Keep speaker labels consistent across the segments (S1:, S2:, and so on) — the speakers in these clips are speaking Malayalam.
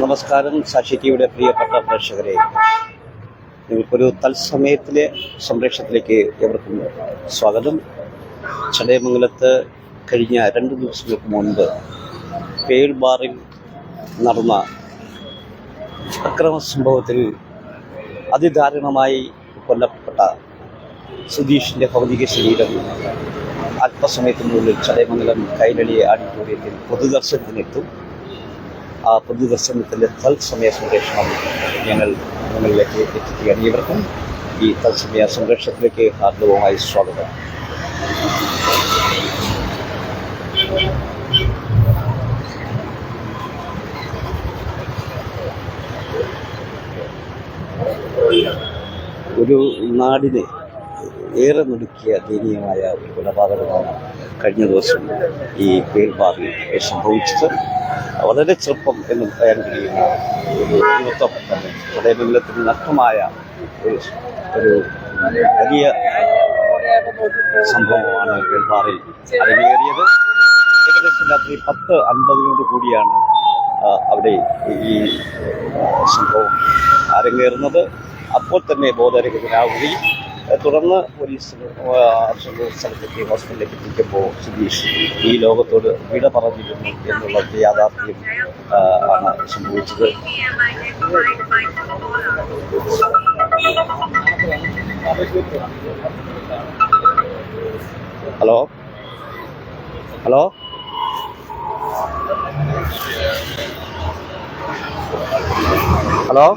S1: നമസ്കാരം. സാക്ഷി ടിവിയുടെ പ്രിയപ്പെട്ട പ്രേക്ഷകരെ, നിങ്ങൾക്കൊരു തത്സമയത്തിലെ സംപ്രേഷണത്തിലേക്ക് ഏവർക്കും സ്വാഗതം. ചടയമംഗലത്ത് കഴിഞ്ഞ 2 ദിവസങ്ങൾക്ക് മുൻപ് പേൾ ബാറിൽ നടന്ന അക്രമ സംഭവത്തിൽ അതിദാരുണമായി കൊല്ലപ്പെട്ട സുധീഷിൻ്റെ ഭൗതിക ശരീരം അല്പസമയത്തിനുള്ളിൽ ചടയമംഗലം കൈരളി ഓഡിറ്റോറിയത്തിൽ പൊതുദർശനത്തിനെത്തും. ആ പൊതുദർശനത്തിൻ്റെ തത്സമയ സംപ്രേഷണം ഞങ്ങൾ നിങ്ങളിലേക്ക് എത്തിക്കുകയാണ്. ഇവർക്കും ഈ തത്സമയ സംപ്രേഷണത്തിലേക്ക് ഹാർദവമായി സ്വാഗതം. ഒരു നാടിനെ ഏറെ നടുക്കിയ ദയനീയമായ ഒരു കൊലപാതകമാണ് കഴിഞ്ഞ ദിവസം ഈ പേൾ ബാറിൽ സംഭവിച്ചത്. വളരെ ചെറുപ്പം എന്ന് പറയാൻ കഴിയുന്ന ഒരു യുവത്വം ചടയമംഗലത്തിന് നഷ്ടമായ ഒരു വലിയ സംഭവമാണ് പേൾ ബാറിൽ അരങ്ങേറിയത്. ഏകദേശം രാത്രി 10:50 കൂടിയാണ് അവിടെ ഈ സംഭവം അരങ്ങേറുന്നത്. അപ്പോൾ തന്നെ ബോധരഹിതനാവുകയും തുടർന്ന് പോലീസ് സ്ഥലത്തേക്ക് ഹോസ്പിറ്റലിലേക്ക് എത്തിക്കുമ്പോൾ സുധീഷ് ഈ ലോകത്തോട് വിട പറഞ്ഞിരുന്നു എന്നുള്ള യാഥാർത്ഥ്യം ആണ് സംഭവിച്ചത്. Hello hello hello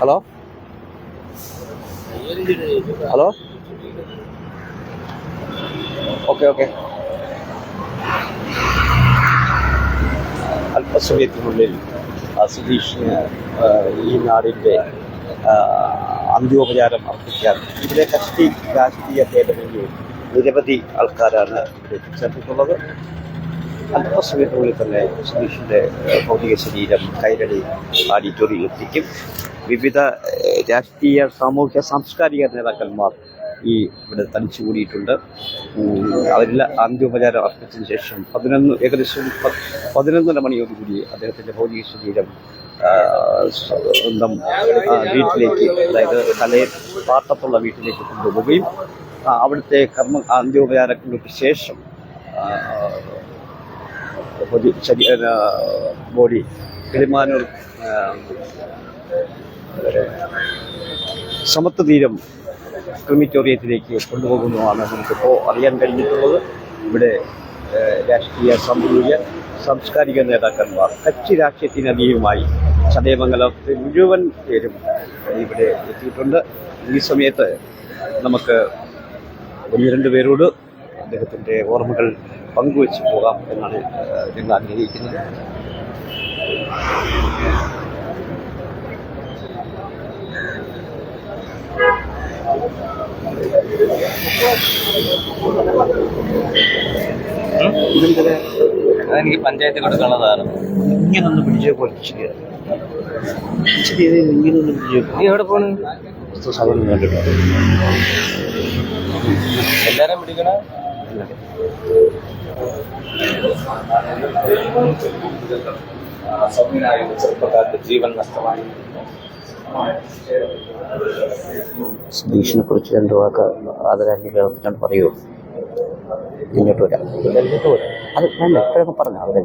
S1: hello hello okay അല്പസമയത്തിനുള്ളിൽ സുധീഷിന് ഈ നാടിൻ്റെ അന്ത്യോപചാരം അർപ്പിക്കാൻ ഇവിടെ കക്ഷി രാഷ്ട്രീയ ഭേദമന്യേ നിരവധി ആൾക്കാരാണ് ഇവിടെ ചേർന്നിട്ടുള്ളത്. അല്പസമയത്തിനുള്ളിൽ തന്നെ സുധീഷിൻ്റെ ഭൗതിക ശരീരം കൈരളി ഓഡിറ്റോറിയത്തിൽ എത്തിക്കും. വിവിധ രാഷ്ട്രീയ സാമൂഹ്യ സാംസ്കാരിക നേതാക്കന്മാർ ഇവിടെ തടിച്ചുകൂടിയിട്ടുണ്ട്. അവരെല്ലാം അന്ത്യോപചാരം അർപ്പിച്ചതിന് ശേഷം ഏകദേശം 11:30 മണിയോടുകൂടി അദ്ദേഹത്തിൻ്റെ ഭൗതിക ശരീരം സ്വന്തം വീട്ടിലേക്ക്, അതായത് കലയിൽ പാട്ടത്തുള്ള വീട്ടിലേക്ക് കൊണ്ടുപോവുകയും അവിടുത്തെ അന്ത്യോപചാരങ്ങൾക്ക് ശേഷം ബോഡി കിളിമാനൂർ സമത്വ തീരം ക്രിമിറ്റോറിയത്തിലേക്ക് കൊണ്ടുപോകുന്നതാണ് നമുക്കിപ്പോൾ അറിയാൻ കഴിഞ്ഞിട്ടുള്ളത്. ഇവിടെ രാഷ്ട്രീയ സാമൂഹിക സാംസ്കാരിക നേതാക്കന്മാർ കക്ഷി രാഷ്ട്രീയത്തിനതീതമായി ചടയമംഗലത്തെ മുഴുവൻ പേരും ഇവിടെ എത്തിയിട്ടുണ്ട്. ഈ സമയത്ത് നമുക്ക് 1-2 പേരോട് അദ്ദേഹത്തിൻ്റെ ഓർമ്മകൾ പങ്കുവെച്ച് പോകാം എന്നാണ് ഞങ്ങൾ ആഗ്രഹിക്കുന്നത്.
S2: അതെനിക്ക് പഞ്ചായത്തിൽ കൊടുക്കാനുള്ളതാണ്.
S1: ഇങ്ങനൊന്ന് പിടിച്ചേ പോലെ ഇങ്ങനൊന്ന് പിടിച്ചേ.
S2: നീ എവിടെ പോണു?
S1: സാധനം കണ്ടിട്ടോ
S2: എല്ലാരും പിടിക്കണ. ചെറുപ്പക്കാരുടെ ജീവൻ നഷ്ടമായി.
S1: സുധീഷിനെ കുറിച്ച് 2 വാക്ക് ആദരാഞ്ജലികൾ പറയുമോ? ഇങ്ങോട്ട് വരാം. അത് ഞാൻ എപ്പോഴൊക്കെ പറഞ്ഞു അവിടെ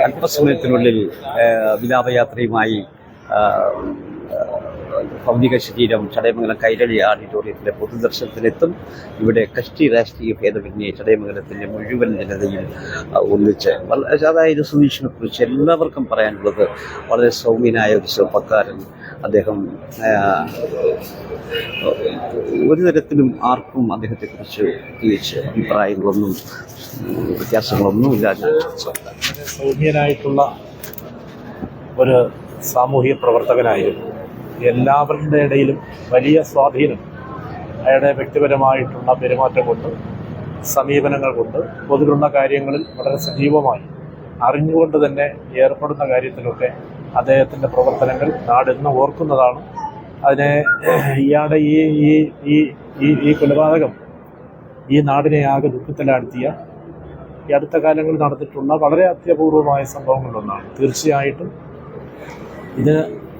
S1: അല്പസമയത്തിനുള്ളിൽ വിലാപയാത്രയുമായി ഭൗതിക ശരീരം ചടയമംഗലം കൈരളി ഓഡിറ്റോറിയത്തിലെ പൊതുദർശനത്തിനെത്തും. ഇവിടെ കക്ഷി രാഷ്ട്രീയ ഭേദമന്യേ ചടയമംഗലത്തിൻ്റെ മുഴുവൻ ജനതയും ഒന്നിച്ച്, അതായത് സുധീഷിനെ കുറിച്ച് എല്ലാവർക്കും പറയാനുള്ളത് വളരെ സൗമ്യനായ ഒരു ചെറുപ്പക്കാരൻ. അദ്ദേഹം ഒരു തരത്തിലും ആർക്കും അദ്ദേഹത്തെക്കുറിച്ച് പ്രത്യേകിച്ച് അഭിപ്രായങ്ങളൊന്നും വ്യത്യാസങ്ങളൊന്നും ഇല്ലാതെ
S3: സൗമ്യനായിട്ടുള്ള ഒരു സാമൂഹിക പ്രവർത്തകനായിരുന്നു. എല്ലാവരുടെ ഇടയിലും വലിയ സ്വാധീനം അയാളുടെ വ്യക്തിപരമായിട്ടുള്ള പെരുമാറ്റം കൊണ്ട്, സമീപനങ്ങൾ കൊണ്ട്, പൊതുവിലുള്ള കാര്യങ്ങളിൽ വളരെ സജീവമായി അറിഞ്ഞുകൊണ്ട് തന്നെ ഏർപ്പെടുന്ന കാര്യത്തിലൊക്കെ അദ്ദേഹത്തിൻ്റെ പ്രവർത്തനങ്ങൾ നാടെന്ന് ഓർക്കുന്നതാണ്. അതിനെ ഇയാളുടെ ഈ കൊലപാതകം ഈ നാടിനെ ആകെ ദുഃഖത്തിലാഴ്ത്തിയ ഈ അടുത്ത കാലങ്ങളിൽ നടന്നിട്ടുള്ള വളരെ അത്യപൂർവമായ സംഭവങ്ങളിലൊന്നാണ്. തീർച്ചയായിട്ടും ഇതിന്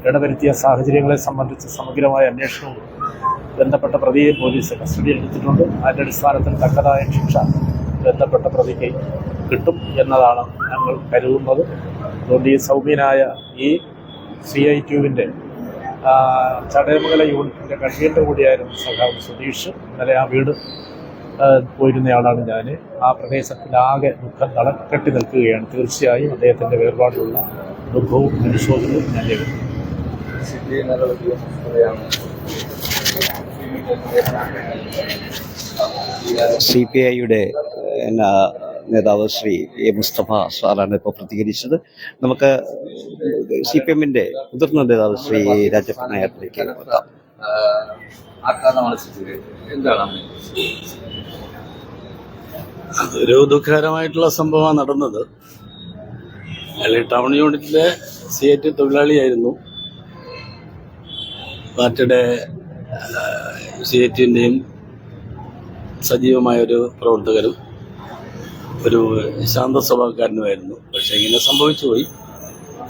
S3: ഇടവരുത്തിയ സാഹചര്യങ്ങളെ സംബന്ധിച്ച് സമഗ്രമായ അന്വേഷണവും ബന്ധപ്പെട്ട പ്രതിയെ പോലീസ് കസ്റ്റഡിയിൽ എടുത്തിട്ടുണ്ട്. അതിൻ്റെ അടിസ്ഥാനത്തിൽ തക്കതായ ശിക്ഷ ബന്ധപ്പെട്ട പ്രതിക്ക് കിട്ടും എന്നതാണ് ഞങ്ങൾ കരുതുന്നത്. അതുകൊണ്ട് ഈ സൗമ്യനായ ഈ CITUവിൻ്റെ ചടയമംഗല യൂണിറ്റിൻ്റെ കൺവീനർ കൂടിയായിരുന്നു സഖാവ് സുധീഷ്. ഇന്നലെ ആ വീട് പോയിരുന്നയാളാണ് ഞാൻ. ആ പ്രദേശത്തിലാകെ ദുഃഖം തളക്കെട്ടി നിൽക്കുകയാണ്. തീർച്ചയായും അദ്ദേഹത്തിൻ്റെ വേർപാടിലുള്ള ദുഃഖവും അനുശോചനവും ഞാൻ ലഭിക്കും.
S1: CPIയുടെ നേതാവ് ശ്രീ എ മുസ്തഫ സാറാണ് ഇപ്പോൾ പ്രതികരിച്ചത്. നമുക്ക് CPMന്റെ മുതിർന്ന നേതാവ് ശ്രീ രാജപ്പൻ നായരിലേക്ക് എത്താം.
S4: അതൊരു ദുഃഖകരമായിട്ടുള്ള സംഭവമാണ് നടന്നത്. അയാൾ ടൗൺ യൂണിറ്റിലെ CIT തൊഴിലാളിയായിരുന്നു. പാർട്ടിയുടെ CITന്റെയും സജീവമായൊരു പ്രവർത്തകരും ഒരു ശാന്ത സ്വഭാവക്കാരനുമായിരുന്നു. പക്ഷെ ഇങ്ങനെ സംഭവിച്ചു പോയി.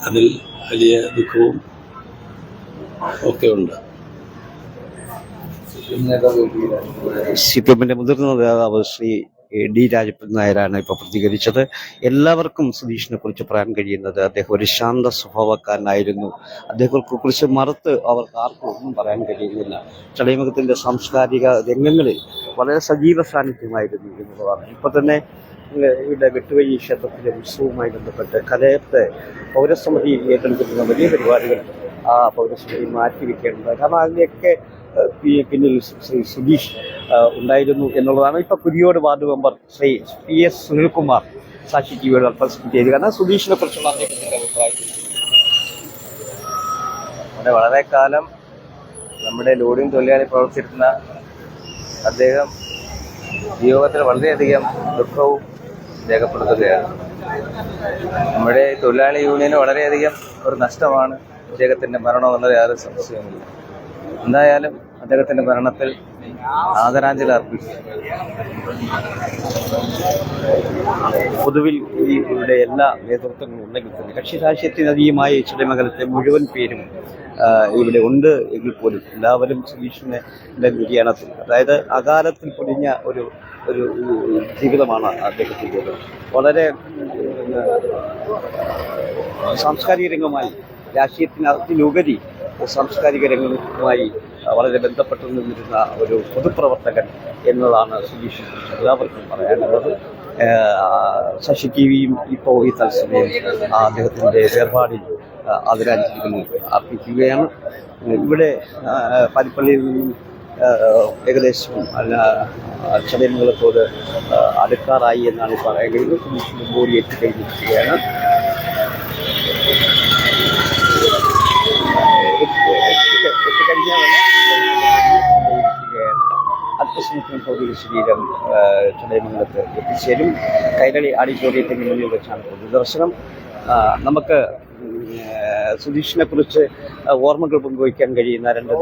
S4: അതിൽ വലിയ ദുഃഖവും ഒക്കെ ഉണ്ട്.
S1: CPMന്റെ മുതിർന്ന നേതാവ് ശ്രീ D രാജപ്പൻ നായരാണ് ഇപ്പോൾ പ്രതികരിച്ചത്. എല്ലാവർക്കും സുധീഷിനെ കുറിച്ച് പറയാൻ കഴിയുന്നത് അദ്ദേഹം ഒരു ശാന്ത സ്വഭാവക്കാരനായിരുന്നു. അദ്ദേഹത്തെ കുറിച്ച് മറുത്ത് അവർക്ക് ആർക്കും ഒന്നും പറയാൻ കഴിയുന്നില്ല. ചടയമംഗലത്തിന്റെ സാംസ്കാരിക രംഗങ്ങളിൽ വളരെ സജീവ സാന്നിധ്യമായിരുന്നു എന്നുള്ളതാണ്. ഇപ്പൊ തന്നെ ഇവിടെ വെട്ടുവഴി ക്ഷേത്രത്തിലെ ഉത്സവവുമായി ബന്ധപ്പെട്ട് കലയത്തെ പൗരസമിതി ഏറ്റെടുക്കുന്ന വലിയ പരിപാടികൾ ആ പൗരസമിതി മാറ്റിവെക്കേണ്ടത്. കാരണം അതിൻ്റെയൊക്കെ പിന്നിൽ ശ്രീ സുധീഷ് ഉണ്ടായിരുന്നു എന്നുള്ളതാണ്. ഇപ്പൊ Kuriyode ward member Shri PS Sunilkumar സാക്ഷി ടിവിയോട് പ്രസന്റ് ചെയ്ത്. കാരണം സുധീഷിനെ കുറിച്ചുള്ള അദ്ദേഹത്തിന്റെ അഭിപ്രായം
S2: വളരെ കാലം നമ്മുടെ ലോഡിംഗ് തൊഴിലാളി പ്രവർത്തിച്ചിരുന്ന അദ്ദേഹം വിയോഗത്തിൽ വളരെയധികം ദുഃഖവും രേഖപ്പെടുത്തുകയാണ്. നമ്മുടെ തൊഴിലാളി യൂണിയന് വളരെയധികം ഒരു നഷ്ടമാണ് അദ്ദേഹത്തിന്റെ മരണം എന്നത് യാതൊരു സംശയവുമില്ല. എന്തായാലും അദ്ദേഹത്തിന്റെ മരണത്തിൽ ആദരാഞ്ജലി അർപ്പിച്ചു.
S1: പൊതുവിൽ ഇവിടെ എല്ലാ നേതൃത്വങ്ങളും ഉണ്ടെങ്കിൽ തന്നെ കക്ഷി രാഷ്ട്രീയത്തിനതീയമായി ചടയമംഗലത്തെ മുഴുവൻ പേരും ഇവിടെ ഉണ്ട് എങ്കിൽ പോലും എല്ലാവരും സുധീഷിന്റെ നിര്യാണത്തിൽ, അതായത് അകാലത്തിൽ പൊടിഞ്ഞ ഒരു ജീവിതമാണ് അദ്ദേഹത്തിൻ്റെത്. വളരെ സാംസ്കാരിക രംഗമായി രാഷ്ട്രീയത്തിനകത്തിലുപരി സാംസ്കാരിക രംഗവുമായി വളരെ ബന്ധപ്പെട്ടു നിന്നിരുന്ന ഒരു പൊതുപ്രവർത്തകൻ എന്നതാണ് സുധീഷിനെ കുറിച്ച് എല്ലാവർക്കും പറയാനുള്ളത്. ശശി ടിവിയും ഇപ്പോൾ ഈ തത്സമയം അദ്ദേഹത്തിൻ്റെ വേർപാടിൽ ആദരാഞ്ജലികൾ അർപ്പിക്കുകയാണ്. ഇവിടെ പാരിപ്പള്ളിയിൽ നിന്നും ഏകദേശം ചടയമംഗലത്തോട് അടുക്കാറായി എന്നാണ് പറയാൻ കഴിയുന്നത്. സുധീഷിൻ്റെ ബോഡി എത്തിക്കഴിഞ്ഞിരിക്കുകയാണ്. അല്പസമയത്തിന് ഭൗതിക ശരീരം ചടയമംഗലത്ത് എത്തിച്ചേരും. കൈരളി ഓഡിറ്റോറിയത്തിന് മുന്നിൽ വെച്ചാണ് പൊതുദർശനം. നമുക്ക് സുധീഷിനെ കുറിച്ച് ഓർമ്മകൾ പങ്കുവയ്ക്കാൻ കഴിയുന്ന രണ്ട്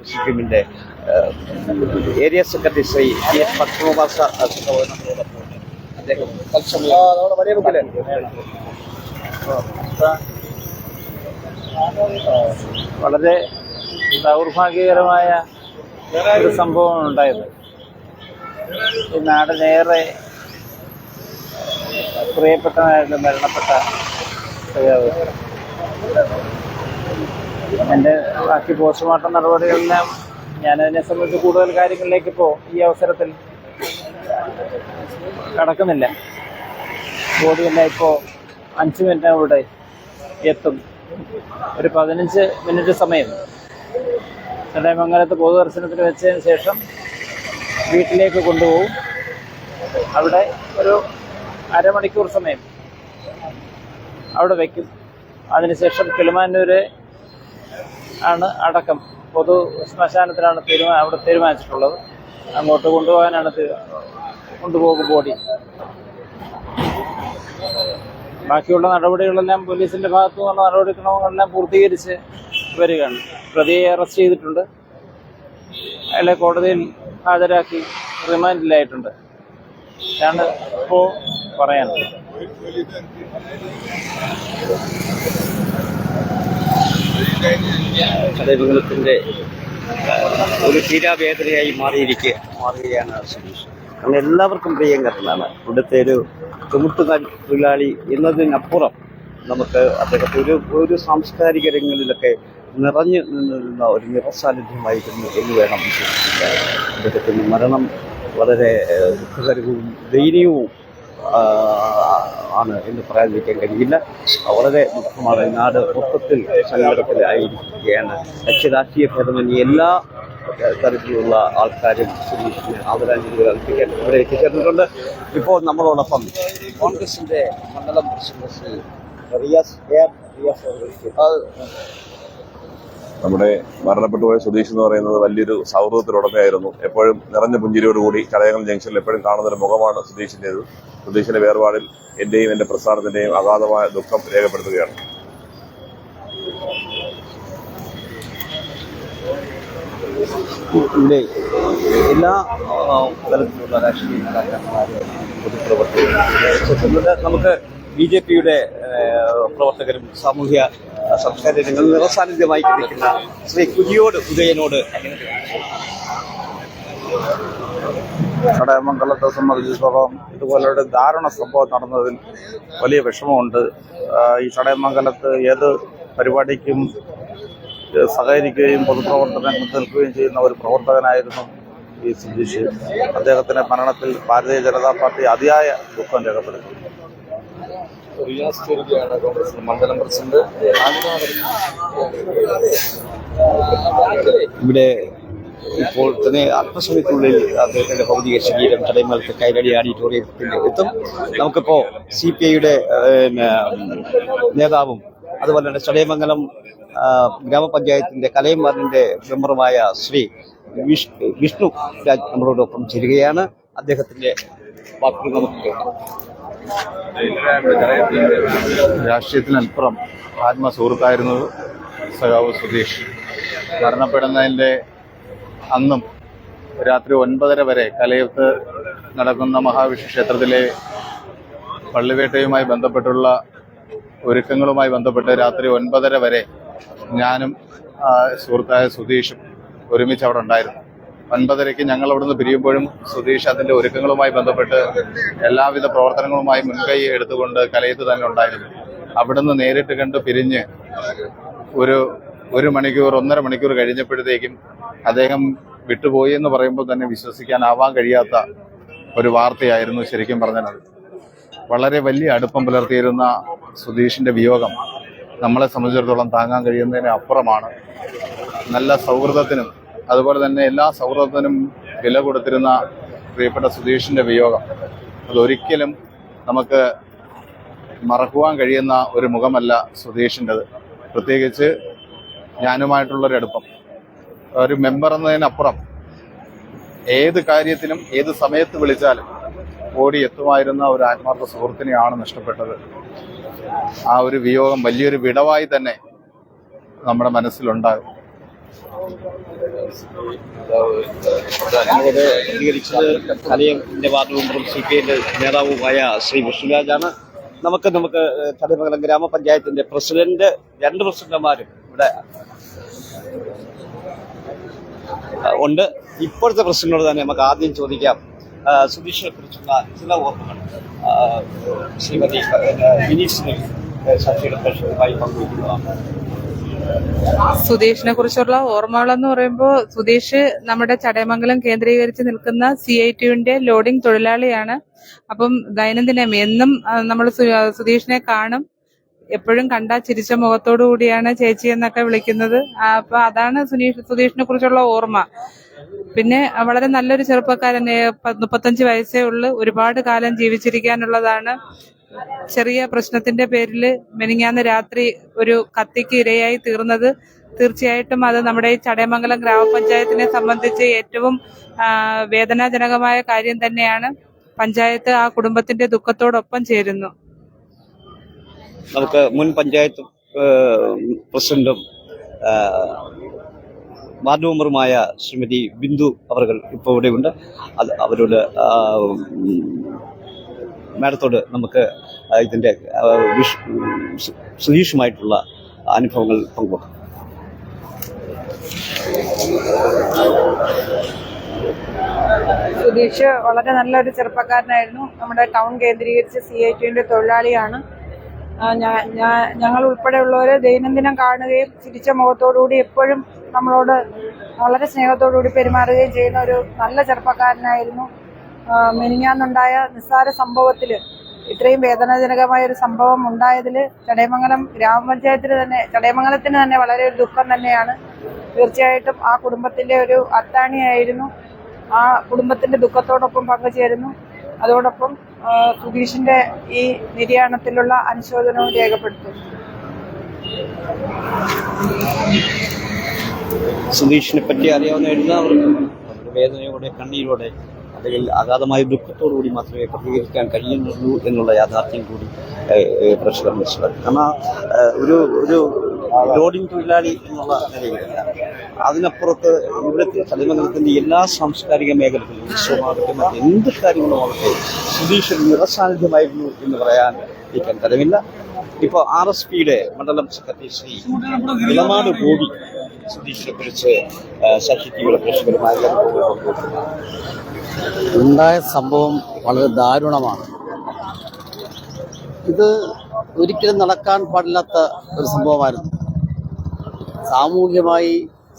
S1: CPMന്റെ ഏരിയ സെക്രട്ടറി ശ്രീ PS പത്മവാസ അദ്ദേഹം
S5: വളരെ ദൗർഭാഗ്യകരമായ ഒരു സംഭവമാണ് ഉണ്ടായത്. ഈ നാടിനേറെ പ്രിയപ്പെട്ടതായിരുന്നു മരണപ്പെട്ട സഖാവ്. എൻ്റെ ബാക്കി പോസ്റ്റ്മോർട്ടം നടപടികളെല്ലാം ഞാനതിനെ സംബന്ധിച്ച് കൂടുതൽ കാര്യങ്ങളിലേക്ക് ഇപ്പോൾ ഈ അവസരത്തിൽ കടക്കുന്നില്ല. ബോഡിയെല്ലാം ഇപ്പോൾ 5 മിനിറ്റിനൂടെ എത്തും. ഒരു 15 മിനിറ്റ് സമയം ചടയമംഗലത്ത് പൊതുദർശനത്തിന് വെച്ചതിന് ശേഷം വീട്ടിലേക്ക് കൊണ്ടുപോകും. അവിടെ ഒരു അരമണിക്കൂർ സമയം അവിടെ വയ്ക്കും. അതിനുശേഷം കിളിമാനൂർ ആണ് അടക്കം. പൊതു ശ്മശാനത്തിലാണ് അവിടെ തീരുമാനിച്ചിട്ടുള്ളത്. അങ്ങോട്ട് കൊണ്ടുപോകാനാണ് കൊണ്ടുപോകും ബോഡി. ബാക്കിയുള്ള നടപടികളെല്ലാം പോലീസിന്റെ ഭാഗത്തു നിന്നുള്ള നടപടിക്രമങ്ങളെല്ലാം പൂർത്തീകരിച്ച് വരികയാണ്. പ്രതിയെ അറസ്റ്റ് ചെയ്തിട്ടുണ്ട്. അയാളെ കോടതിയിൽ ഹാജരാക്കി റിമാൻഡിലായിട്ടുണ്ട്. ഇതാണ് ഇപ്പോൾ പറയാനുള്ളത്.
S1: ചടയമംഗലത്തിന്റെ ഒരു തീരാവേദനയായി മാറുകയാണ് സുധീഷ്. കാരണം എല്ലാവർക്കും പ്രിയങ്കരനാണ്. ഇവിടുത്തെ ഒരു ചുമട്ടുകാരി തൊഴിലാളി എന്നതിനപ്പുറം നമുക്ക് അദ്ദേഹത്തെ ഒരു സാംസ്കാരിക രംഗങ്ങളിലൊക്കെ നിറഞ്ഞു നിന്നിരുന്ന ഒരു നിറസാന്നിധ്യമായിരുന്നു എന്ന് വേണം വിശ്വസിക്കാൻ. അദ്ദേഹത്തിൻ്റെ മരണം വളരെ ദുഃഖകരവും ദയനീയവും ആണ് എന്ന് പറയാതിരിക്കാൻ കഴിയില്ല. വളരെ ദുഃഖമാണ്. നാട് മൊത്തത്തിൽ സങ്കടത്തിലായിരിക്കുകയാണ്. രാഷ്ട്രീയ ഭേദമന്യേ എല്ലാ തരത്തിലുള്ള ആൾക്കാരും സുധീഷിന് ആദരാഞ്ജലികൾ അർപ്പിക്കാൻ ഇവിടെ എത്തിച്ചേർന്നിട്ടുണ്ട്. ഇപ്പോൾ നമ്മളോടൊപ്പം കോൺഗ്രസിന്റെ മണ്ഡലം പ്രസിഡന്റ് റിയാസ്.
S6: നമ്മുടെ മരണപ്പെട്ടുപോയ സുധീഷ് എന്ന് പറയുന്നത് വലിയൊരു സൗഹൃദത്തിലുടമയായിരുന്നു. എപ്പോഴും നിറഞ്ഞ പുഞ്ചിരിയോടുകൂടി ചടയമംഗലം ജംഗ്ഷനിൽ എപ്പോഴും കാണുന്നൊരു മുഖമാണ് സുധീഷിൻ്റേത്. സുധീഷിന്റെ വേർപാടിൽ എന്റെയും എന്റെ പ്രസ്ഥാനത്തിന്റെയും അഗാധമായ ദുഃഖം രേഖപ്പെടുത്തുകയാണ്.
S1: ഇവിടെ എല്ലാ തരത്തിലുള്ള രാഷ്ട്രീയ നേതാക്കന്മാരും പൊതുപ്രവർത്തകരും നമുക്ക് BJPയുടെ പ്രവർത്തകരും സാമൂഹ്യ സാംസ്കാരിക രംഗങ്ങളിൽ നിറസാന്നിധ്യമായി നിൽക്കുന്ന ശ്രീ ഉദയനോട്
S7: ചടയമംഗലത്തെ സംബന്ധിച്ചിടത്തോളം ഇതുപോലൊരു ദാരുണ സംഭവം നടന്നതിൽ വലിയ വിഷമമുണ്ട്. ഈ ചടയമംഗലത്ത് ഏത് പരിപാടിക്കും സഹകരിക്കുകയും പൊതുപ്രവർത്തന രംഗത്ത് നിൽക്കുകയും ചെയ്യുന്ന ഒരു പ്രവർത്തകനായിരുന്നു ഈ സുധീഷ്. അദ്ദേഹത്തിന്റെ മരണത്തിൽ ഭാരതീയ ജനതാ പാർട്ടി അതിയായ ദുഃഖം രേഖപ്പെടുത്തി.
S2: മണ്ഡലം പ്രസിഡന്റ്
S1: ഇവിടെ ഇപ്പോൾ തന്നെ അല്പസമയത്തിനുള്ളിൽ അദ്ദേഹത്തിന്റെ ഭൗതിക ശരീരം ചടയമംഗലത്തെ കൈരളി ഓഡിറ്റോറിയത്തിൽ എത്തും. നമുക്കിപ്പോ CPIയുടെ നേതാവും അതുപോലെ തന്നെ ചടയമംഗലം ഗ്രാമപഞ്ചായത്തിന്റെ കലയും വാർഡിന്റെ മെമ്പറുമായ ശ്രീ വിഷ്ണു രാജ് നമ്മളോടൊപ്പം ചേരുകയാണ്. അദ്ദേഹത്തിന്റെ വാക്കുകൾ നമുക്ക് കേൾക്കാം.
S7: രാഷ്ട്രീയത്തിനപ്പുറം ആത്മസുഹൃത്തായിരുന്നു സഖാവ് സുധീഷ്. മരണപ്പെടുന്നതിൻ്റെ അന്നും രാത്രി 9:30 വരെ കലയത്ത് നടക്കുന്ന മഹാവിഷ്ണു ക്ഷേത്രത്തിലെ പള്ളിവേട്ടയുമായി ബന്ധപ്പെട്ടുള്ള ഒരുക്കങ്ങളുമായി ബന്ധപ്പെട്ട് രാത്രി 9:30 വരെ ഞാനും സുഹൃത്തായ സുധീഷും ഒരുമിച്ച് അവിടെ ഉണ്ടായിരുന്നു. 9:30 ഞങ്ങൾ അവിടുന്ന് പിരിയുമ്പോഴും സുധീഷ് അതിൻ്റെ ഒരുക്കങ്ങളുമായി ബന്ധപ്പെട്ട് എല്ലാവിധ പ്രവർത്തനങ്ങളുമായി മുൻകൈ എടുത്തുകൊണ്ട് കലയത്ത് തന്നെ ഉണ്ടായിരുന്നു. അവിടുന്ന് നേരിട്ട് കണ്ട് പിരിഞ്ഞ് ഒരു മണിക്കൂർ 1.5 മണിക്കൂർ കഴിഞ്ഞപ്പോഴത്തേക്കും അദ്ദേഹം വിട്ടുപോയി എന്ന് പറയുമ്പോൾ തന്നെ വിശ്വസിക്കാനാവാൻ കഴിയാത്ത ഒരു വാർത്തയായിരുന്നു ശരിക്കും പറഞ്ഞത്. വളരെ വലിയ അടുപ്പം പുലർത്തിയിരുന്ന സുധീഷിന്റെ വിയോഗം നമ്മളെ സംബന്ധിച്ചിടത്തോളം താങ്ങാൻ കഴിയുന്നതിന് അപ്പുറമാണ്. നല്ല സൗഹൃദത്തിനും അതുപോലെ തന്നെ എല്ലാ സൗഹൃദത്തിനും വില കൊടുത്തിരുന്ന പ്രിയപ്പെട്ട സുധീഷിന്റെ വിയോഗം അതൊരിക്കലും നമുക്ക് മറക്കുവാൻ കഴിയുന്ന ഒരു മുഖമല്ല സുധീഷിൻ്റെത്. പ്രത്യേകിച്ച് ഞാനുമായിട്ടുള്ളൊരു അടുപ്പം, ഒരു മെമ്പർ എന്നതിനപ്പുറം ഏത് കാര്യത്തിനും ഏത് സമയത്ത് വിളിച്ചാലും ഓടി എത്തുമായിരുന്ന ഒരു ആത്മാർത്ഥ സുഹൃത്തിനെയാണ് നഷ്ടപ്പെട്ടത്. ആ ഒരു വിയോഗം വലിയൊരു വിടവായി തന്നെ നമ്മുടെ മനസ്സിലുണ്ടാകും.
S1: പ്രതികരിച്ചത് കലയുടെ വാർഡ് മെമ്പറും CPIയുടെ നേതാവുമായ ശ്രീ വിഷ്ണുരാജാണ്. നമുക്ക് ചടയമംഗലം ഗ്രാമപഞ്ചായത്തിന്റെ പ്രസിഡന്റ്, 2 പ്രസിഡന്റുമാരും ഇവിടെ ഉണ്ട്. ഇപ്പോഴത്തെ പ്രസിഡന്റിനോട് തന്നെ നമുക്ക് ആദ്യം ചോദിക്കാം. സുധീഷിനെ കുറിച്ചുള്ള ചില ഓർമ്മകൾ ശ്രീമതി വിനീഷിനെ ചർച്ചയുടെ പ്രേക്ഷകരുമായി പങ്കുവയ്ക്കുന്നതാണ്.
S8: സുധീഷിനെ കുറിച്ചുള്ള ഓർമ്മകളെന്ന് പറയുമ്പോൾ, സുധീഷ് നമ്മുടെ ചടയമംഗലം കേന്ദ്രീകരിച്ച് നിൽക്കുന്ന CITUവിന്റെ ലോഡിംഗ് തൊഴിലാളിയാണ്. അപ്പം ദൈനംദിനം എന്നും നമ്മൾ സുധീഷിനെ കാണും. എപ്പോഴും കണ്ടാ ചിരിച്ച മുഖത്തോടു കൂടിയാണ് ചേച്ചി എന്നൊക്കെ വിളിക്കുന്നത്. അപ്പൊ അതാണ് സുധീഷിനെ കുറിച്ചുള്ള ഓർമ്മ. പിന്നെ വളരെ നല്ലൊരു ചെറുപ്പക്കാരൻ, 35 വയസ്സേ ഉള്ളു. ഒരുപാട് കാലം ജീവിച്ചിരിക്കാനുള്ളതാണ്. ചെറിയ പ്രശ്നത്തിന്റെ പേരിൽ മെനിങ്ങാന്ന് രാത്രി ഒരു കത്തിക്ക് ഇരയായി തീർന്നത് തീർച്ചയായിട്ടും അത് നമ്മുടെ ഈ ചടയമംഗലം ഗ്രാമപഞ്ചായത്തിനെ സംബന്ധിച്ച് ഏറ്റവും വേദനാജനകമായ കാര്യം തന്നെയാണ്. പഞ്ചായത്ത് ആ കുടുംബത്തിന്റെ ദുഃഖത്തോടൊപ്പം ചേരുന്നു.
S1: നമുക്ക് മുൻ പഞ്ചായത്ത് പ്രസിഡന്റും വാർഡ് മെമ്പറുമായ ശ്രീമതി ബിന്ദു അവർ ഇപ്പോൾ ഇവിടെയുണ്ട്. അത് അവരോട് മാഡത്തോട് നമുക്ക് ഇതിൻ്റെ സുതീഷുമായിട്ടുള്ള അനുഭവങ്ങൾ പങ്കുവെക്കാം.
S9: സുധീഷ് വളരെ നല്ലൊരു ചെറുപ്പക്കാരനായിരുന്നു. നമ്മുടെ ടൗൺ കേന്ദ്രീകരിച്ച് CITUവിൻ്റെ തൊഴിലാളിയാണ്. ഞങ്ങൾ ഉൾപ്പെടെയുള്ളവർ ദൈനംദിനം കാണുകയും ചിരിച്ച മുഖത്തോടുകൂടി എപ്പോഴും നമ്മളോട് വളരെ സ്നേഹത്തോടുകൂടി പെരുമാറുകയും ചെയ്യുന്ന ഒരു നല്ല ചെറുപ്പക്കാരനായിരുന്നു. മെനിഞ്ഞാന്നുണ്ടായ നിസ്സാര സംഭവത്തിൽ ഇത്രയും വേദനാജനകമായ ഒരു സംഭവം ഉണ്ടായതിൽ ചടയമംഗലം ഗ്രാമപഞ്ചായത്തിന് തന്നെ, ചടയമംഗലത്തിന് തന്നെ വളരെ ഒരു ദുഃഖം തന്നെയാണ്. തീർച്ചയായിട്ടും ആ കുടുംബത്തിൻ്റെ ഒരു അത്താണിയായിരുന്നു. ആ കുടുംബത്തിൻ്റെ ദുഃഖത്തോടൊപ്പം പങ്കുചേരുന്നു. അതോടൊപ്പം സുധീഷിന്റെ ഈ നിര്യാണത്തിലുള്ള അനുശോചനവും രേഖപ്പെടുത്തുന്നു.
S1: സുധീഷിനെ പറ്റി അറിയാവുന്ന എല്ലാവർക്കും വേദനയോടെ, കണ്ണീരോടെ, അല്ലെങ്കിൽ അഗാധമായ ദുഃഖത്തോടുകൂടി മാത്രമേ പ്രതികരിക്കാൻ കഴിയുന്നുള്ളൂ എന്നുള്ള യാഥാർത്ഥ്യം കൂടി പ്രേക്ഷകർ മനസ്സിലാക്കും. കാരണം ഒരു ലോഡിംഗ് തൊഴിലാളി എന്നുള്ള നിലയിലല്ല, അതിനപ്പുറത്ത് ഇവിടുത്തെ ചടയമംഗലത്തിൻ്റെ എല്ലാ സാംസ്കാരിക മേഖലകളിലും ഉത്സവമാകട്ടെ എന്ത് കാര്യങ്ങളുമാകട്ടെ സുധീഷ് നിറസാന്നിധ്യമായിരുന്നു എന്ന് പറയാൻ ഇരിക്കാൻ കഴിവില്ല. ഇപ്പോൾ RSPയുടെ മണ്ഡലം സെക്രട്ടറി ശ്രീ ഇളമാട് ഗോപി സുധീഷിനെ കുറിച്ച് സാഹിത്യയുടെ പ്രേക്ഷകരുമായ
S10: ഉണ്ടായ സംഭവം വളരെ ദാരുണമാണ്. ഇത് ഒരിക്കലും നടക്കാൻ പാടില്ലാത്ത ഒരു സംഭവമായിരുന്നു. സാമൂഹ്യമായി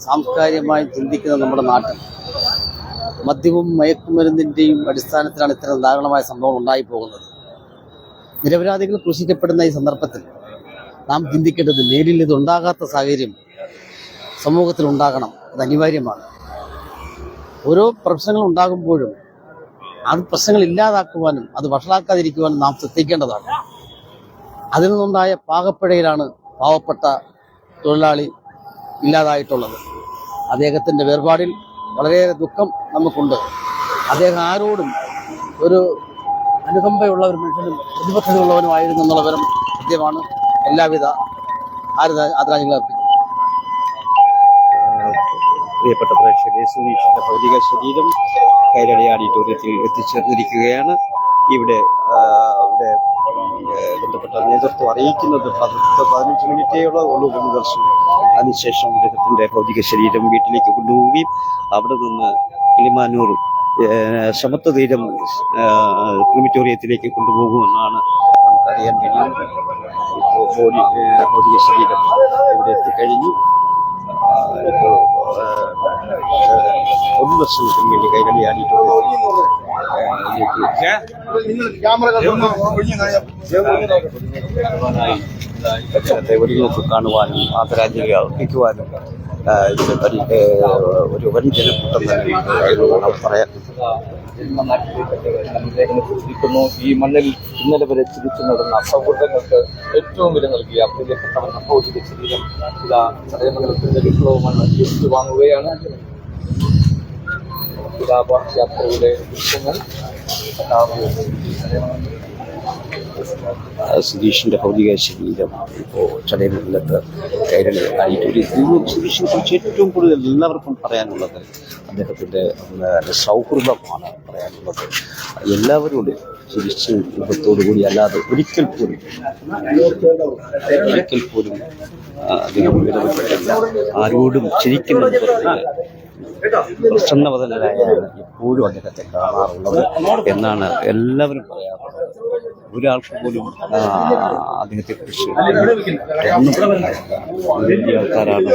S10: സാംസ്കാരികമായി ചിന്തിക്കുന്ന നമ്മുടെ നാട്ടിൽ മദ്യവും മയക്കുമരുന്നിൻ്റെയും അടിസ്ഥാനത്തിലാണ് ഇത്തരം ദാരുണമായ സംഭവം ഉണ്ടായി പോകുന്നത്. നിരപരാധികൾ ക്രൂശിക്കപ്പെടുന്ന ഈ സന്ദർഭത്തിൽ നാം ചിന്തിക്കേണ്ടത് നേരിൽ ഇതുണ്ടാകാത്ത സാഹചര്യം സമൂഹത്തിൽ ഉണ്ടാകണം. അത് അനിവാര്യമാണ്. ഓരോ പ്രശ്നങ്ങൾ ഉണ്ടാകുമ്പോഴും അത് പ്രശ്നങ്ങൾ ഇല്ലാതാക്കുവാനും അത് വഷളാക്കാതിരിക്കുവാനും നാം ശ്രദ്ധിക്കേണ്ടതാണ്. അതിൽ നിന്നുണ്ടായ പാകപ്പിഴയിലാണ് പാവപ്പെട്ട തൊഴിലാളി ഇല്ലാതായിട്ടുള്ളത്. അദ്ദേഹത്തിൻ്റെ വേർപാടിൽ വളരെയേറെ ദുഃഖം നമുക്കുണ്ട്. അദ്ദേഹം ആരോടും ഒരു അനുകമ്പയുള്ള ഒരു മനുഷ്യനും പ്രതിബദ്ധതയുള്ളവനുമായിരുന്നു എന്നുള്ള വിവരം സത്യമാണ്. എല്ലാവിധ ആദരാഞ്ജലികൾ അർപ്പിക്കുന്നു.
S1: പ്രിയപ്പെട്ട പ്രേക്ഷകരെ, സുധീഷിന്റെ ഭൗതിക ശരീരം കൈരളി ഓഡിറ്റോറിയത്തിൽ എത്തിച്ചേർന്നിരിക്കുകയാണ്. ഇവിടെ ബന്ധപ്പെട്ട നേതൃത്വം അറിയിക്കുന്നത് 15 മിനിറ്റേയോളം ഉള്ളൂ ദർശനം. അതിനുശേഷം അദ്ദേഹത്തിന്റെ ഭൗതിക ശരീരം വീട്ടിലേക്ക് കൊണ്ടുപോവുകയും അവിടെ നിന്ന് കിളിമാനൂർ സമത്വതീരം ക്രിമിറ്റോറിയത്തിലേക്ക് കൊണ്ടുപോകുമെന്നാണ് നമുക്കറിയാൻ കഴിയുന്നത്. ഇപ്പോൾ ഭൗതിക ശരീരം ഇവിടെ എത്തിക്കഴിഞ്ഞു. ഇപ്പോൾ പൊതുദർശനത്തിന് വേണ്ടി കൈരളി ഓഡിറ്റോറിയത്തിലേക്ക് ഒരു നോക്ക് കാണുവാനും ആദരാഞ്ജലി അർപ്പിക്കുവാനും ഒരു വൻ ജനക്കൂട്ടം തന്നെ പറയാം.
S2: ഈ മണ്ണിൽ ഇന്നലെ വരെ ചിരിച്ചു നടന്ന സൗഹൃദങ്ങൾക്ക് ഏറ്റവും വില നൽകിയ പ്രിയപ്പെട്ടവൻ ഭൗതിക ശരീരം ഇതാ ചടയമംഗലത്തിന്റെ വിപ്ലവമാണ് ഏറ്റുവാങ്ങുകയാണ്. യാത്രയുടെ ദൃശ്യങ്ങൾ
S1: സുധീഷിന്റെ ഭൗതിക ശരീരം ഇപ്പോൾ ചടയമംഗലത്ത് കൈരളി ഓഡിറ്റോറിയത്തിൽ. സുധീഷിനെ കുറിച്ച് ഏറ്റവും കൂടുതൽ എല്ലാവർക്കും പറയാനുള്ളത് അദ്ദേഹത്തിൻ്റെ സൗഹൃദമാണ് പറയാനുള്ളത്. എല്ലാവരോടും ചിരിച്ച രൂപത്തോടുകൂടി അല്ലാതെ ഒരിക്കൽ പോലും അദ്ദേഹം വിലപ്പെട്ടല്ല. ആരോടും ചിരിക്കുന്ന പ്രസന്നവദനായാണ് എപ്പോഴും അദ്ദേഹത്തെ കാണാറുള്ളത് എന്നാണ് എല്ലാവരും പറയാറുള്ളത്. ഒരാൾക്ക് പോലും അദ്ദേഹത്തെ കുറിച്ച് ഒന്നും വലിയ ആൾക്കാരാണ്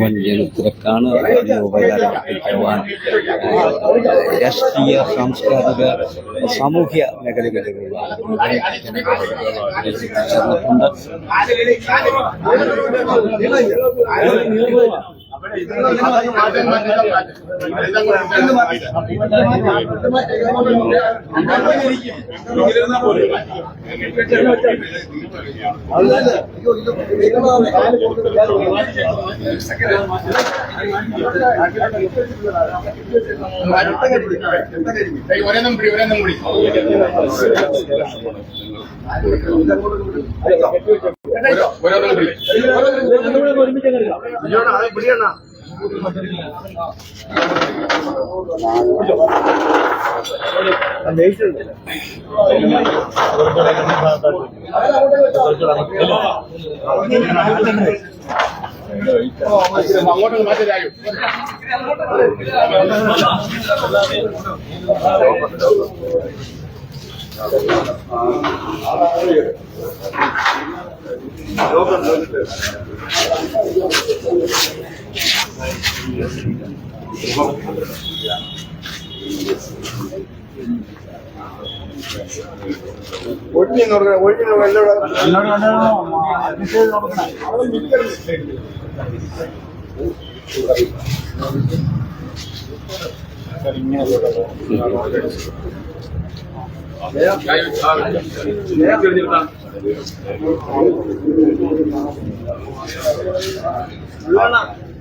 S1: വൻ ജനത്തിരക്കാണ്. രാഷ്ട്രീയ, സാംസ്കാരിക, സാമൂഹ്യ മേഖലകളിലുള്ള ചേർന്നിട്ടുണ്ട്.
S7: അങ്ങോട്ട് മാറ്റില്ലായോ?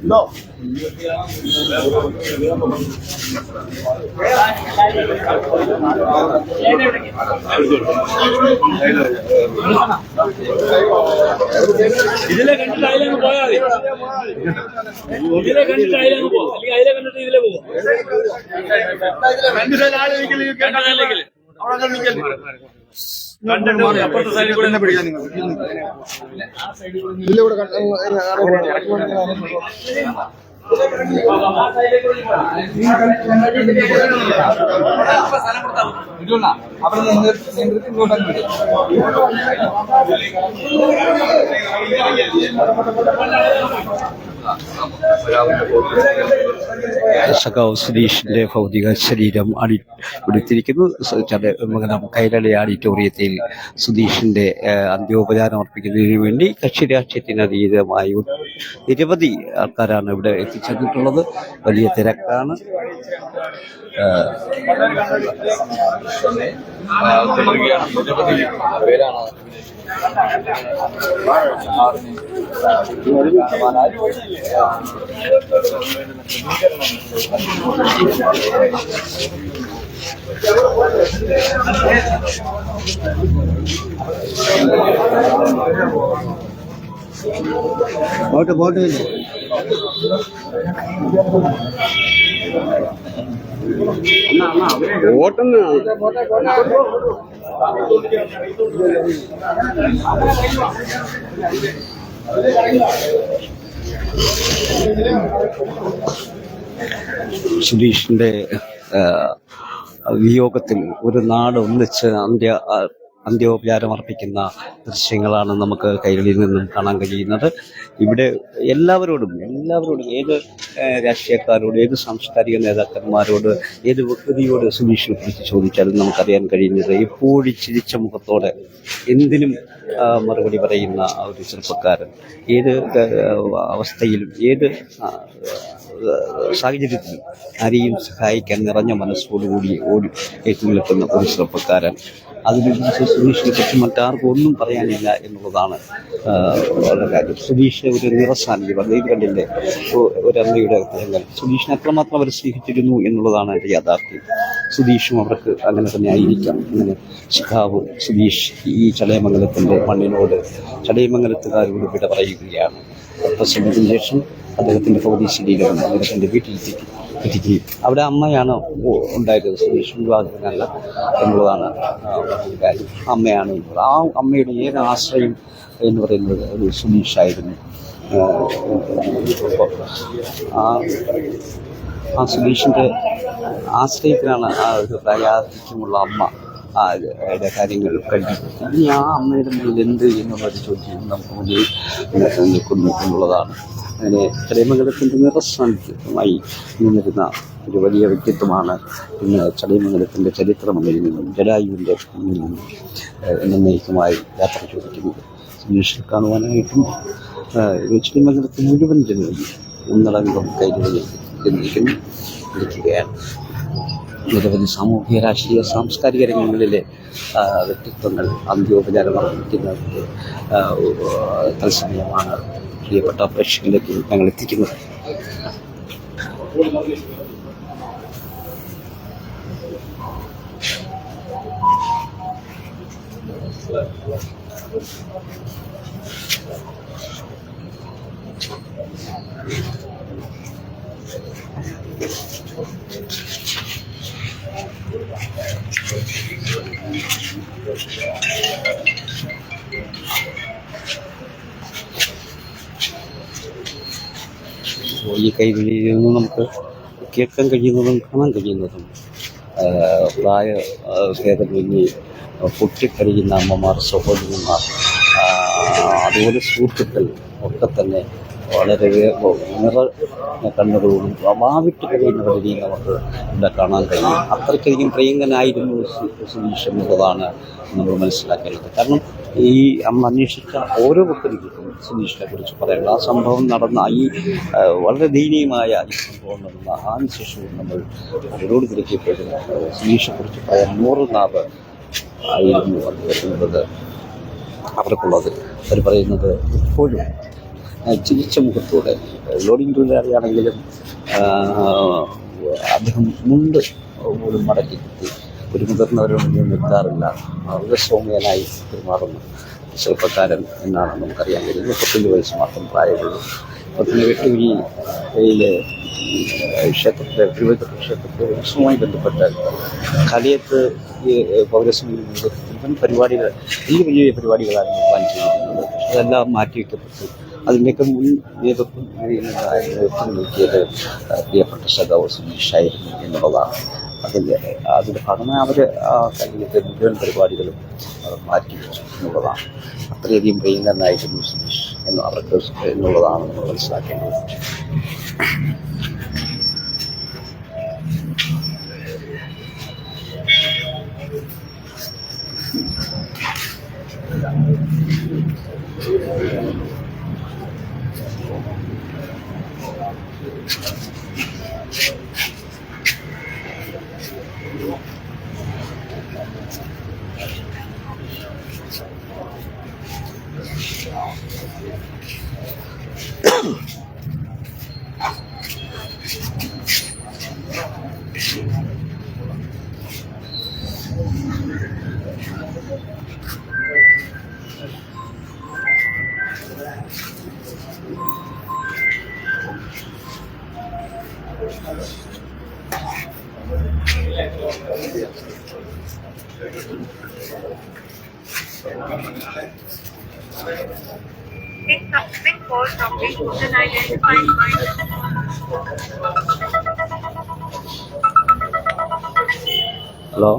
S7: No. ഇതിലെ കണ്ടിട്ട് അതിലങ്ങ് പോയാൽ മതി. ഇതിലെ കണ്ടിട്ട് അതിലങ്ങ് പോകും, അല്ലെങ്കിൽ അതിലെ കണ്ടിട്ട് ഇതിലെ പോകും. കണ്ടിട്ട് അപ്പുറത്തെ സൈഡിൽ കൂടെ തന്നെ പിടിക്കാം. നിങ്ങൾ ഇതിലൂടെ അവിടെ നിന്ന് ഇങ്ങോട്ടൊക്കെ
S1: സഖാവ് സുധീഷിന്റെ ഭൗതിക ശരീരം എടുത്തിരിക്കുന്നു. ചടയമംഗലം കൈരളി ഓഡിറ്റോറിയത്തിൽ സുധീഷിന്റെ അന്ത്യോപചാരം അർപ്പിക്കുന്നതിന് വേണ്ടി കക്ഷി രാഷ്ട്രീയത്തിന് അതീതമായി നിരവധി ആൾക്കാരാണ് ഇവിടെ എത്തിച്ചേർന്നിട്ടുള്ളത്. വലിയ തിരക്കാണ്.
S2: പേരാണ്
S1: സുധീഷിന്റെ വിയോഗത്തിൽ ഒരു നാട് ഒന്നിച്ച് അന്ത്യോപചാരം അർപ്പിക്കുന്ന ദൃശ്യങ്ങളാണ് നമുക്ക് കൈരളിയിൽ നിന്നും കാണാൻ കഴിയുന്നത്. ഇവിടെ എല്ലാവരോടും ഏത് രാഷ്ട്രീയക്കാരോട്, ഏത് സാംസ്കാരിക നേതാക്കന്മാരോട്, ഏത് വ്യക്തിയോട് സുധീഷിനെ കുറിച്ച് ചോദിച്ചാലും നമുക്കറിയാൻ കഴിയുന്നത് എപ്പോഴും ചിരിച്ച മുഖത്തോടെ എന്തിനും മറുപടി പറയുന്ന ഒരു ചെറുപ്പക്കാരൻ. ഏത് അവസ്ഥയിലും ഏത് സാഹചര്യത്തിലും ആരെയും സഹായിക്കാൻ നിറഞ്ഞ മനസ്സോടുകൂടി ഏറ്റു നിൽക്കുന്ന ഒരു ചെറുപ്പക്കാരൻ. അതിനെക്കുറിച്ച് സുധീഷിനെ കുറിച്ച് മറ്റാർക്കും ഒന്നും പറയാനില്ല എന്നുള്ളതാണ് വളരെ കാര്യം. സുധീഷിനെ ഒരു നിറസാന്നിധ്യം ദൈവകണ്ഠിൻ്റെ ഒരമ്മയുടെ കാര്യങ്ങൾ സുധീഷിനെ അത്രമാത്രം അവർ സ്നേഹിച്ചിരുന്നു എന്നുള്ളതാണ് എൻ്റെ യാഥാർത്ഥ്യം. സുധീഷും അവർക്ക് അങ്ങനെ തന്നെ ആയിരിക്കാം. അങ്ങനെ സഖാവ് സുധീഷ് ഈ ചടയമംഗലത്തിൻ്റെ മണ്ണിനോട്, ചടയമംഗലത്തുകാരോട് വിട പറയുകയാണ്. പ്രസംഗത്തിന് ശേഷം അദ്ദേഹത്തിൻ്റെ ഭൗതിക ശരീരം അദ്ദേഹത്തിൻ്റെ വീട്ടിലെത്തിക്കുകയും അവിടെ അമ്മയാണ് ഉണ്ടായിരുന്നത്. സുധീഷ് വിവാഹത്തിനല്ല എന്നുള്ളതാണ് കാര്യം. അമ്മയാണ് എന്നുള്ളത്. ആ അമ്മയുടെ ഏക ആശ്രയം എന്ന് പറയുന്നത് ഒരു സുധീഷായിരുന്നു. ആ സുധീഷിൻ്റെ ആശ്രയത്തിനാണ് ആ ഒരു പ്രായാധിക്യമുള്ള അമ്മ കാര്യങ്ങൾ കഴിഞ്ഞു. ഇനി ആ അമ്മയുടെ മുന്നിൽ എന്ത് എന്നുള്ളൊരു ചോദ്യം നമുക്ക് മുന്നിൽ നിൽക്കുന്നു എന്നുള്ളതാണ്. അങ്ങനെ ചടയമംഗലത്തിൻ്റെ നിറസാന്നിധ്യമായി നിന്നിരുന്ന ഒരു വലിയ വ്യക്തിത്വമാണ് ഇന്ന് ചടയമംഗലത്തിൻ്റെ ചരിത്രമംഗലിൽ നിന്നും ജടായുവിൻ്റെ മുന്നിൽ നിന്നും എന്നേക്കുമായി യാത്ര ചോദിക്കുന്നത്. സുധീഷിനെ കാണുവാനായിട്ടും ചടയമംഗലത്തിൽ മുഴുവൻ ജനതയും ഒന്നടങ്കം ഇരിക്കുകയാണ്. നിരവധി സാമൂഹിക രാഷ്ട്രീയ സാംസ്കാരിക രംഗങ്ങളിലെ വ്യക്തിത്വങ്ങൾ അന്ത്യോപചാരം അർപ്പിക്കുന്നത് തത്സമയമാണ് പ്രിയപ്പെട്ട പ്രേക്ഷകരിലേക്ക് ഞങ്ങൾ എത്തിക്കുന്നത്. ഈ കൈകളിൽ നിന്ന് നമുക്ക് കേൾക്കാൻ കഴിയുന്നതും കാണാൻ കഴിയുന്നതും പ്രായ ഭേദമന്യേ പൊട്ടിക്കരയുന്ന അമ്മമാർ, സഹോദരിമാർ, അതുപോലെ സുഹൃത്തുക്കൾ ഒക്കെ തന്നെ വളരെ കണ്ണുകളും വാവിട്ട് കഴിയുന്നവരെയും നമുക്ക് ഇവിടെ കാണാൻ കഴിയും. അത്രയ്ക്കധികം പ്രിയങ്കനായിരുന്നു സുധീഷ് എന്നുള്ളതാണ് നമ്മൾ മനസ്സിലാക്കേണ്ടത്. കാരണം ഈ അമ്മ അന്വേഷിച്ച ഓരോ വ്യക്തികൾക്കും സുധീഷിനെ കുറിച്ച് പറയാനുള്ള ആ സംഭവം നടന്ന ഈ വളരെ ദയനീയമായ ഈ സംഭവം നടന്ന അതിനുശേഷവും നമ്മൾ അവരോട് തിരക്കിയപ്പോഴും സുധീഷിനെ കുറിച്ച് പറയാൻ 100 നാവ് ആയിരുന്നു അത് വരുന്നത് അവർക്കുള്ളത്. അവർ പറയുന്നത് ഇപ്പോഴും ചിരിച്ച മുഖത്തോടെ ലോഡിംഗ് തൊഴിലാളിയാണെങ്കിലും അദ്ദേഹം മുണ്ട് പോലും മടക്കി കുത്തി ഒരു മുതിർന്നവരൊന്നും നിൽക്കാറില്ല. വളരെ സൗമ്യനായി പെരുമാറുന്നു ചെറുപ്പക്കാരൻ എന്നാണ് നമുക്കറിയാൻ കഴിയുന്നത്. 35 വയസ്സ് മാത്രം പ്രായമുള്ളൂ. അതിന് വെട്ടുകിഴിയിലെ ക്ഷേത്രത്തിലെ തിരുവനന്തപുരം ക്ഷേത്രത്തിലെ ഉത്സവവുമായി ബന്ധപ്പെട്ട് കലയത്ത് ഈ പൗരസ്മിയുടെ നേതൃത്വത്തിൽ പരിപാടികൾ വലിയ പരിപാടികളാണ് പ്ലാൻ ചെയ്തിരുന്നത്. അതെല്ലാം മാറ്റിവെക്കപ്പെട്ടു. അതിൻ്റെയൊക്കെ മുൻ നേതൃത്വം നൽകിയത് പ്രിയപ്പെട്ട സഖാവ് സുധീഷായിരുന്നു എന്നുള്ളതാണ്. അതിൻ്റെ ഭാഗമായി അവർ കഴിഞ്ഞിട്ട് മുഴുവൻ പരിപാടികളും മാറ്റിവെച്ചു എന്നുള്ളതാണ്. അത്രയധികം പ്രിയങ്കരനായിരുന്നു സുധീഷ് എന്ന് അവർക്ക് എന്നുള്ളതാണ് നമ്മൾ മനസ്സിലാക്കേണ്ടത്. ഹലോ,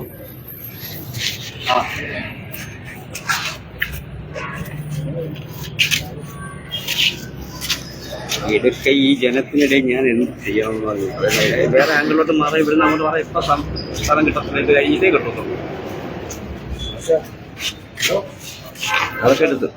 S1: ഇതൊക്കെ ഈ ജനത്തിനിടെ ഞാൻ എന്ത് ചെയ്യാമെന്ന് പറഞ്ഞു. വേറെ ആംഗിളോട്ട് മാറി ഇവിടുന്ന് അങ്ങോട്ട് മാറി ഇപ്പം സ്ഥലം കിട്ടത്തില്ല. കഴിഞ്ഞിട്ടേ കിട്ടത്തുള്ളൂ. അതൊക്കെ എടുത്ത്